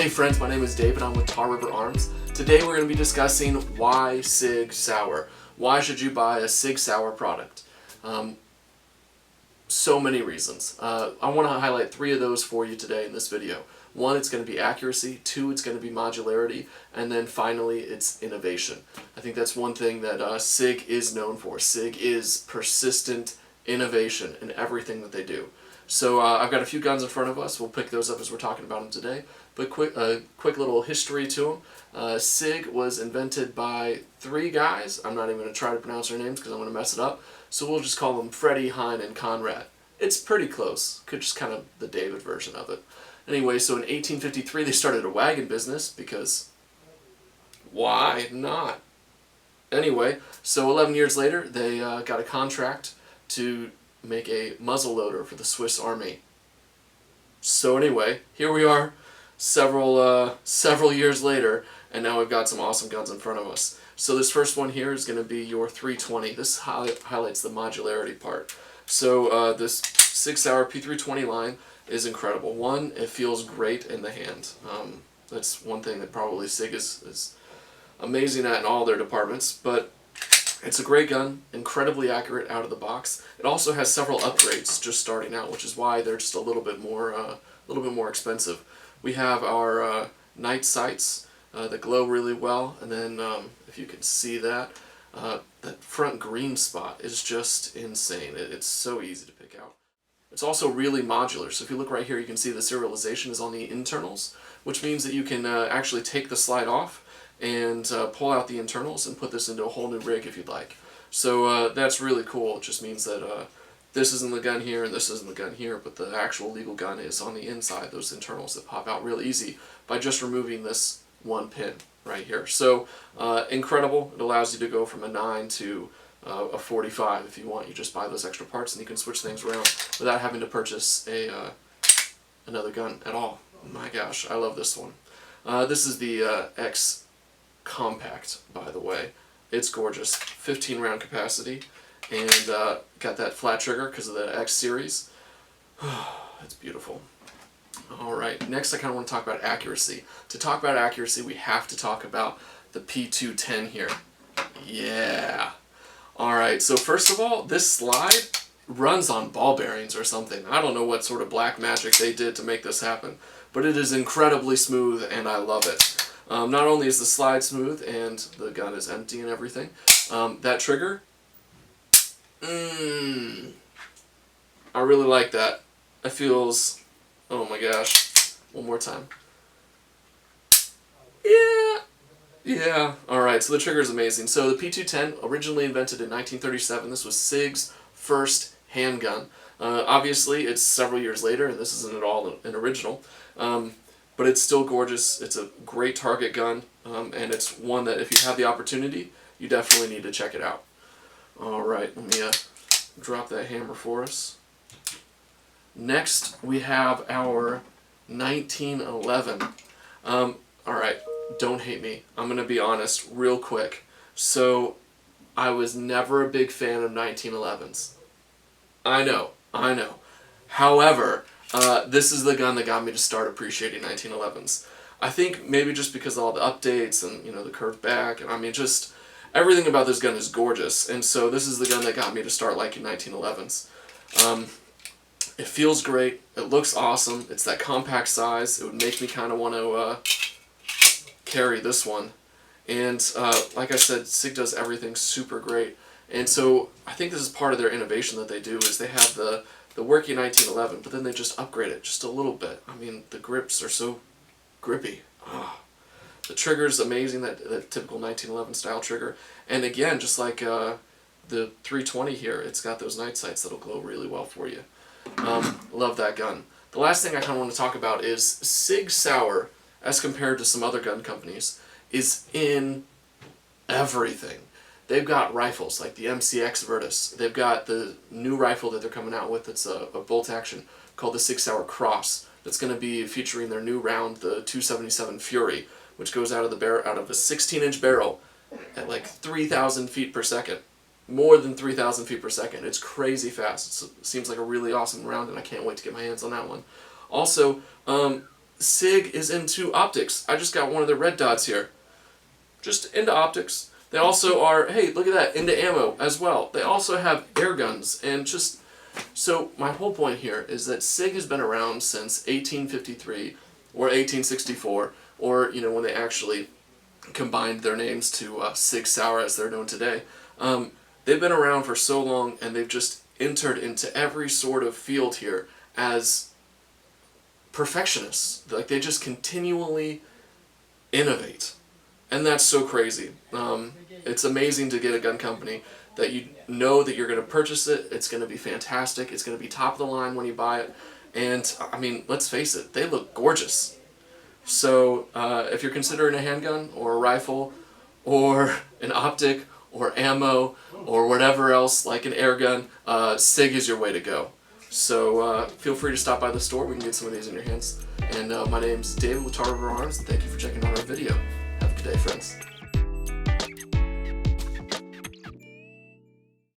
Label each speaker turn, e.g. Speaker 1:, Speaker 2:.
Speaker 1: Hey friends, my name is Dave and I'm with Tar River Arms. Today we're going to be discussing why Sig Sauer. Why should you buy a Sig Sauer product? So many reasons. I want to highlight three of those for you today in this video. One, it's going to be accuracy. Two, it's going to be modularity. And then finally, it's innovation. I think that's one thing that Sig is known for. Sig is persistent innovation in everything that they do. So I've got a few guns in front of us. We'll pick those up as we're talking about them today. But quick little history to them. Sig was invented by three guys. I'm not even going to try to pronounce their names because I'm going to mess it up. So we'll just call them Freddie, Hein, and Conrad. It's pretty close. Could just kind of the David version of it. Anyway, so in 1853 they started a wagon business because why not? Anyway, so 11 years later they got a contract to make a muzzle loader for the Swiss Army. So anyway, here we are several years later, and now we've got some awesome guns in front of us. So this first one here is going to be your 320. This highlights the modularity part. So this Sig Sauer P320 line is incredible. One, it feels great in the hand. That's one thing that probably Sig is amazing at in all their departments, but it's a great gun, incredibly accurate out of the box. It also has several upgrades just starting out, which is why they're just a little bit more expensive. We have our night sights that glow really well, and then if you can see that, that front green spot is just insane. It's so easy to pick out. It's also really modular, so if you look right here, you can see the serialization is on the internals, which means that you can actually take the slide off and pull out the internals and put this into a whole new rig if you'd like. So that's really cool. It just means that this isn't the gun here and this isn't the gun here, but the actual legal gun is on the inside, those internals that pop out real easy by just removing this one pin right here. So incredible. It allows you to go from a 9 to a 45 if you want. You just buy those extra parts and you can switch things around without having to purchase another gun at all. My gosh, I love this one. This is the X Compact, by the way. It's gorgeous. 15 round capacity, and got that flat trigger because of the X series. It's beautiful. Alright, next I kind of want to talk about accuracy. To talk about accuracy, we have to talk about the P210 here. Yeah! Alright, so first of all, this slide runs on ball bearings or something. I don't know what sort of black magic they did to make this happen, but it is incredibly smooth and I love it. Not only is the slide smooth and the gun is empty and everything, that trigger, I really like that. It feels, oh my gosh, one more time. Yeah, alright, so the trigger is amazing. So the P210, originally invented in 1937, this was Sig's first handgun. Obviously, it's several years later, and this isn't at all an original. But it's still gorgeous. It's a great target gun, and it's one that if you have the opportunity, you definitely need to check it out. Alright, let me drop that hammer for us. Next, we have our 1911. Alright, don't hate me. I'm going to be honest real quick. So, I was never a big fan of 1911s. I know. However, this is the gun that got me to start appreciating 1911s. I think maybe just because of all the updates and, the curved back, and I mean just everything about this gun is gorgeous, and so this is the gun that got me to start liking 1911s. It feels great, it looks awesome, it's that compact size, it would make me kind of want to carry this one, and like I said, Sig does everything super great, and so I think this is part of their innovation that they do, is they have the working 1911, but then they just upgrade it just a little bit. I mean, the grips are so grippy. The trigger's amazing, that typical 1911 style trigger. And again, just like the 320 here, it's got those night sights that'll glow really well for you. Love that gun. The last thing I kind of want to talk about is Sig Sauer, as compared to some other gun companies, is in everything. They've got rifles like the MCX Virtus. They've got the new rifle that they're coming out with that's a bolt action called the Sig Sauer Cross. That's going to be featuring their new round, the 277 Fury, which goes out of a 16-inch barrel at like 3,000 feet per second. More than 3,000 feet per second. It's crazy fast. It seems like a really awesome round, and I can't wait to get my hands on that one. Also, Sig is into optics. I just got one of the red dots here. Just into optics. They also are, hey, look at that, into ammo as well. They also have air guns, and just, so my whole point here is that Sig has been around since 1853 or 1864, or, you know, when they actually combined their names to Sig Sauer as they're known today. They've been around for so long, and they've just entered into every sort of field here as perfectionists. Like, they just continually innovate. And that's so crazy. It's amazing to get a gun company that you know that you're going to purchase it, it's going to be fantastic, it's going to be top of the line when you buy it, and, I mean, let's face it, they look gorgeous. So, if you're considering a handgun, or a rifle, or an optic, or ammo, or whatever else, like an air gun, Sig is your way to go. So feel free to stop by the store. We can get some of these in your hands. And my name's David with Tar River Arms, and thank you for checking out our video. Have a good day, friends.